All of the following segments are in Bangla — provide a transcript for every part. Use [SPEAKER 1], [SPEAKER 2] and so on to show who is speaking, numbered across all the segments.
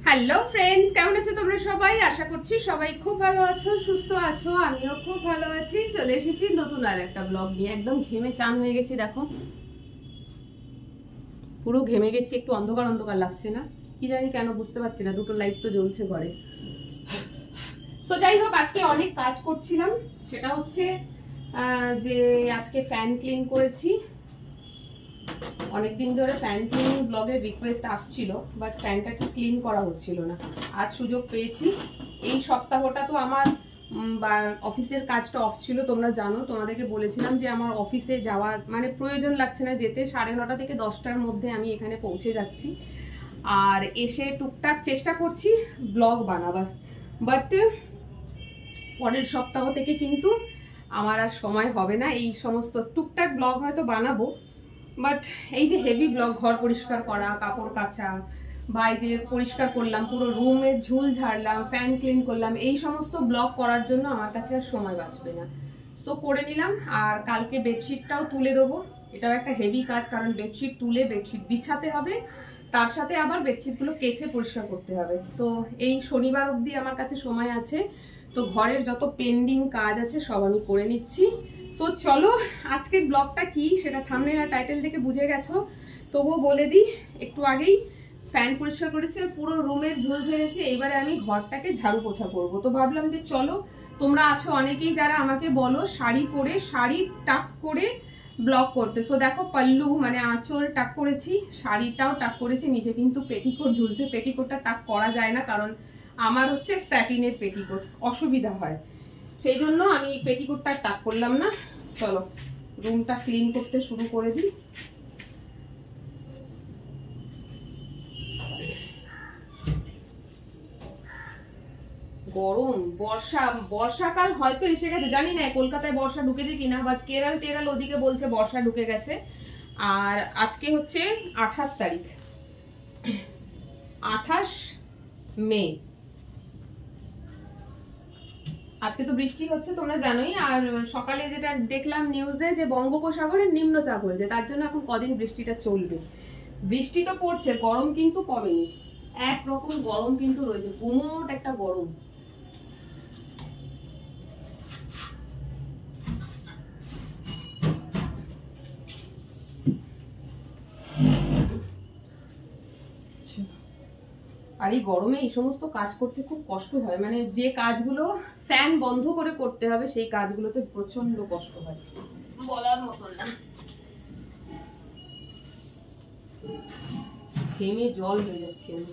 [SPEAKER 1] হ্যালো ফ্রেন্ডস, কেমন আছো তোমরা সবাই? আশা করছি সবাই খুব ভালো আছো, সুস্থ আছো। আমিও খুব ভালো আছি। চলে এসেছি নতুন আর একটা ব্লগ নিয়ে। একদম ঘেমে চান হয়ে গেছি, দেখো পুরো ঘেমে গেছি। একটু অন্ধকার অন্ধকার লাগছে না, কি জানি কেন, বুঝতে পারছি না। দুটো লাইট তো জ্বলছে ঘরে। সো যাই হোক, আজকে অনেক কাজ করছিলাম। সেটা হচ্ছে যে আজকে ফ্যান ক্লিন করেছি। অনেকদিন ধরে ফ্যান ক্লিনিং ব্লগের রিকোয়েস্ট আসছিল, বাট ফ্যানটা ঠিক ক্লিন করা হচ্ছিল না। আজ সুযোগ পেয়েছি। এই সপ্তাহটা তো আমার অফিসের কাজটা অফ ছিল, তোমরা জানো। তোমাদেরকে বলেছিলাম যে আমার অফিসে যাওয়ার মানে প্রয়োজন লাগছে না যেতে। 9:30 থেকে 10টার মধ্যে আমি এখানে পৌঁছে যাচ্ছি। আর এসে টুকটাক চেষ্টা করছি ব্লগ বানাবার, বাট পরের সপ্তাহ থেকে কিন্তু আমার আর সময় হবে না। এই সমস্ত টুকটাক ব্লগ হয়তো বানাবো, বাট এই যে হেভি ব্লগ, ঘর পরিষ্কার করা, কাপড় কাচা, বা এই যে পরিষ্কার করলাম, পুরো রুমের ঝুল ঝাড়লাম, ফ্যান ক্লিন করলাম, এই সমস্ত ব্লগ করার জন্য আমার কাছে আর সময় বাঁচবে না। তো করে নিলাম। আর কালকে বেডশিটটাও তুলে দেবো। এটাও একটা হেভি কাজ, কারণ বেডশিট তুলে বেডশিট বিছাতে হবে, তার সাথে আবার বেডশিটগুলো কেচে পরিষ্কার করতে হবে। তো এই শনিবার অবধি আমার কাছে সময় আছে। তো ঘরের যত পেন্ডিং কাজ আছে সব আমি করে নিচ্ছি। তো চলো, আজকের ব্লগটা কি সেটা থাম্বনেল আর টাইটেল দেখে বুঝে গেছো, তবুও বলে দিই। একটু আগেই ফ্যান পরিষ্কার করেছি, পুরো রুমের ঝুল ঝেড়েছি। এইবারে আমি ঘরটাকে ঝাড়ু পোছা করবো। তো ভাবলাম যে চলো, তোমরা আছো অনেকেই যারা আমাকে বলো শাড়ি পরে, শাড়ি টাক করে ব্লগ করতে। সো দেখো, পাল্লু মানে আঁচল টাক করেছি, শাড়িটাও টাক করেছি, নিচে কিন্তু পেটিকোট ঝুলছে। পেটিকোটটা টাক করা যায় না, কারণ আমার হচ্ছে স্যাটিনের পেটিকোট, অসুবিধা হয়, সেই জন্য আমি পেটিকোটটা টাক করলাম না। চলো রুমটা ক্লিন করতে শুরু করে দিই। গরম, বর্ষাকাল হয়তো এসে গেছে, জানি না কলকাতায় বর্ষা ঢুকেছে কিনা, বাট কেরল টেরল ওদিকে বলছে বর্ষা ঢুকে গেছে। আর আজকে হচ্ছে 28 তারিখ, 28 মে। আজকে তো বৃষ্টি হচ্ছে, তোমরা জানোই। আর সকালে যেটা দেখলাম নিউজে, যে বঙ্গোপসাগরের নিম্নচাপ হয়েছে, তার জন্য এখন কদিন বৃষ্টিটা চলবে। বৃষ্টি তো পড়ছে, গরম কিন্তু কমেনি, একরকম গরম কিন্তু রয়েছে, গুমোট একটা গরম। আর এই গরমে এই সমস্ত কাজ করতে খুব কষ্ট হয়, মানে যে কাজগুলো ফ্যান বন্ধ করে করতে হবে সেই কাজগুলোতে প্রচন্ড কষ্ট হয়, বলার মতন না। ঘেমে জল হয়ে যাচ্ছে আমি।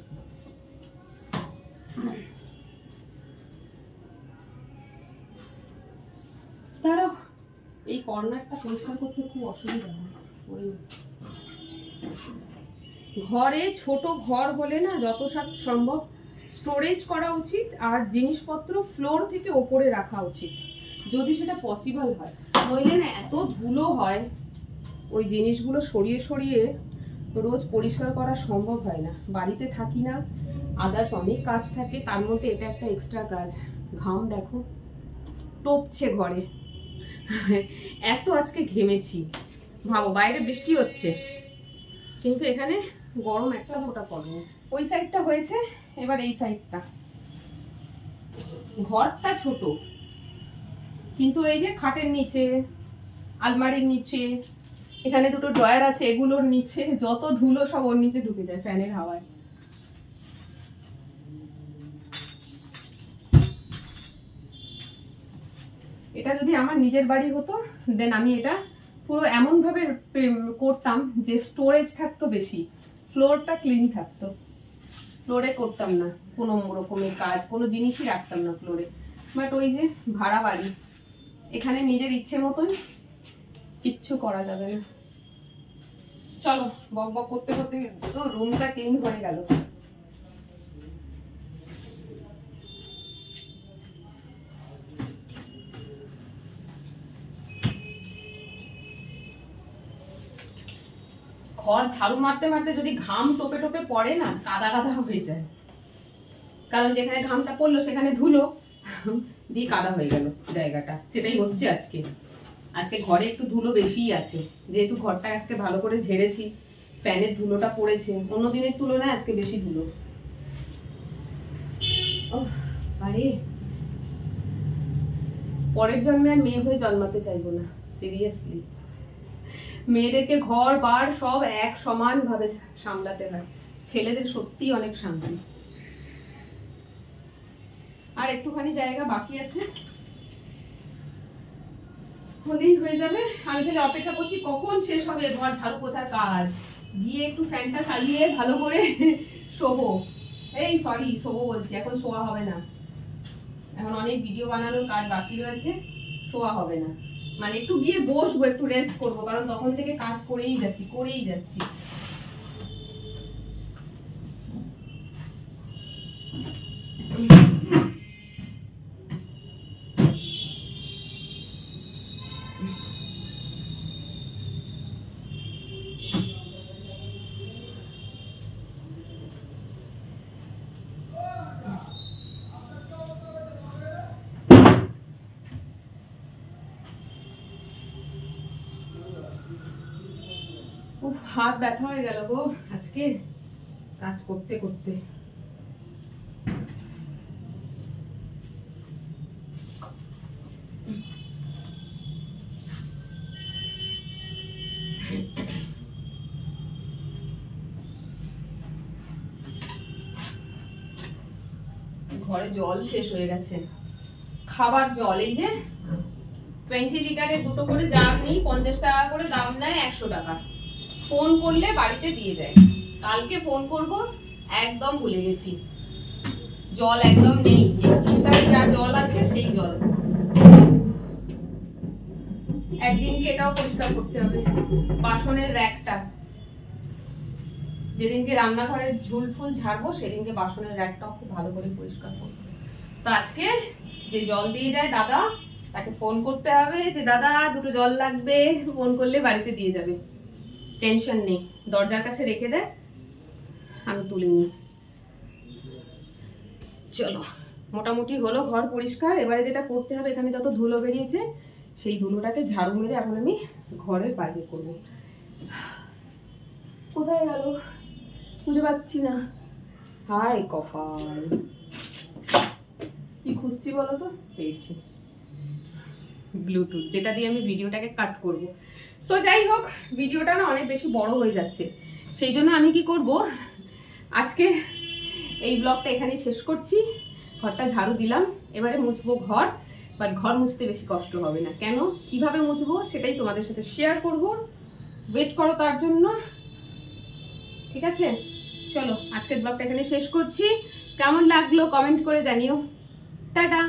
[SPEAKER 1] দাঁড়াও, এই কর্নারটা পরিষ্কার করতে খুব অসুবিধা হয়। ঘরে ছোট ঘর হলে না যত সম্ভব স্টোরেজ করা উচিত, আর জিনিসপত্র ফ্লোর থেকে ওপরে রাখা উচিত, যদি সেটা পসিবল হয়। নইলে না এত ধুলো হয়, ওই জিনিসগুলো সরিয়ে সরিয়ে রোজ পরিষ্কার করা সম্ভব হয় না। বাড়িতে থাকি না, আদার্স অনেক কাজ থাকে, তার মধ্যে এটা একটা এক্সট্রা কাজ। ঘাম দেখো টপছে ঘরে, এত আজকে ঘেমেছি। ভাবো বাইরে বৃষ্টি হচ্ছে, কিন্তু এখানে গরম একটা ফোঁটা পড়েনি। ওই সাইডটা হয়েছে, এবার এই সাইডটা। ঘরটা ছোট, কিন্তু এই যে খাটের নিচে, আলমারির নিচে, এখানে দুটো ড্রয়ার আছে, এগুলোর নিচে যত ধুলো সব ওর নিচে ঢুকে যায় ফ্যানের হাওয়ায়। এটা যদি আমার নিজের বাড়ি হতো, দেন আমি এটা পুরো এমন ভাবে করতাম যে স্টোরেজ থাকতো বেশি, ফ্লোরটা ক্লিন থাকতো। ফ্লোরে করতাম না কোনো রকমের কাজ, কোনো জিনিসই রাখতাম না ফ্লোরে। বাট ওই যে ভাড়া বাড়ি, এখানে নিজের ইচ্ছে মতন কিচ্ছু করা যাবে না। চলো, বক বক করতে করতে তো রুমটা ক্লিন হয়ে গেল। ঘর ঝাড়ু মারতে মারতে যদি ঘাম টোপে টোপে পড়ে না, কাদা কাদা হয়ে যায়, কারণ যেখানে ঘামটা পড়লো সেখানে ধুলো দিয়ে কাদা হয়ে গেল জায়গাটা। সেটাই হচ্ছে আজকে। আজকে ঘরে একটু ধুলো বেশিই আছে, যেহেতু ঘরটা আজকে ভালো করে ঝেড়েছি, ফ্যানের ধুলোটা পড়েছে, অন্য দিনের তুলনায় আজকে বেশি ধুলো। আরে পরের জন্মে আর মেয়ে হয়ে জন্মাতে চাইবো না, সিরিয়াসলি। মেয়েদেরকে ঘর বার সব এক সমান ভাবে সামলাতে হয়, ছেলেদের সত্যি অনেক শান্তি। আর একটুখানি জায়গা বাকি আছে, হলেই হয়ে যাবে। আমি তাহলে অপেক্ষা করছি কখন শেষ হবে ঘর ঝাড়ু পোছার কাজ, গিয়ে একটু ফ্যানটা চালিয়ে ভালো করে শোবো। এই সরি, শোবো বলছি, এখন শোয়া হবে না, এখন অনেক ভিডিও বানানোর কাজ বাকি রয়েছে, শোয়া হবে না। মানে একটু গিয়ে বসবো, একটু রেস্ট করবো, কারণ তখন থেকে কাজ করেই যাচ্ছি। হাত ব্যথা হয়ে গেল গো আজকে কাজ করতে করতে। ঘরে জল শেষ হয়ে গেছে, খাবার জল, এই যে 20 লিটারের দুটো করে জার নিই, 50 টাকা করে দাম নেয়, 100 টাকা। ফোন করলে বাড়িতে দিয়ে যায়। কালকে ফোন করব, একদম ভুলে গেছি, জল একদম নেই, এই ফিল্টারে যা জল আছে সেই জল। একদিনকে এটাও পরিষ্কার করতে হবে, বাসনের র্যাকটা। যেদিনকে রান্নাঘরের ঝুল ফুল ঝাড়বো সেদিনকে বাসনের র্যাকটাও খুব ভালো করে পরিষ্কার করবো। তো আজকে যে জল দিয়ে যায় দাদা, তাকে ফোন করতে হবে যে দাদা দুটো জল লাগবে, ফোন করলে বাড়িতে দিয়ে যাবে, টেনশন নেই। দরজার কাছে রেখে দেয়, আমি তুলে নিই। চলো, মোটামুটি হলো ঘর পরিষ্কার। এবারে যেটা করতে হবে, এখানে যত ধুলো বেরিয়েছে সেই ধুলোটাকে ঝাড়ু মেরে এখন আমি ঘরের বাইরে করবো। কোথায় গেল খুঁজে পাচ্ছি না, হায় কপাল, কি খুঁজছি বলো তো, পেয়েছি, ব্লুটুথ, যেটা দিয়ে আমি ভিডিওটাকে কাট করব। তো যাই হোক, ভিডিওটা না অনেক বেশি বড় হয়ে যাচ্ছে, সেই জন্য আমি কি করব, আজকে এই ব্লগটা এখানেই শেষ করছি। ঘরটা ঝাড়ু দিলাম, এবারে মুছবো ঘর, বাট ঘর মুছতে বেশি কষ্ট হবে না। কেন, কিভাবে মুছবো সেটাই তোমাদের সাথে শেয়ার করব, ওয়েট করো তার জন্য, ঠিক আছে? চলো, আজকের ব্লগটা এখানে শেষ করছি। কেমন লাগলো কমেন্ট করে জানিও। টাটা।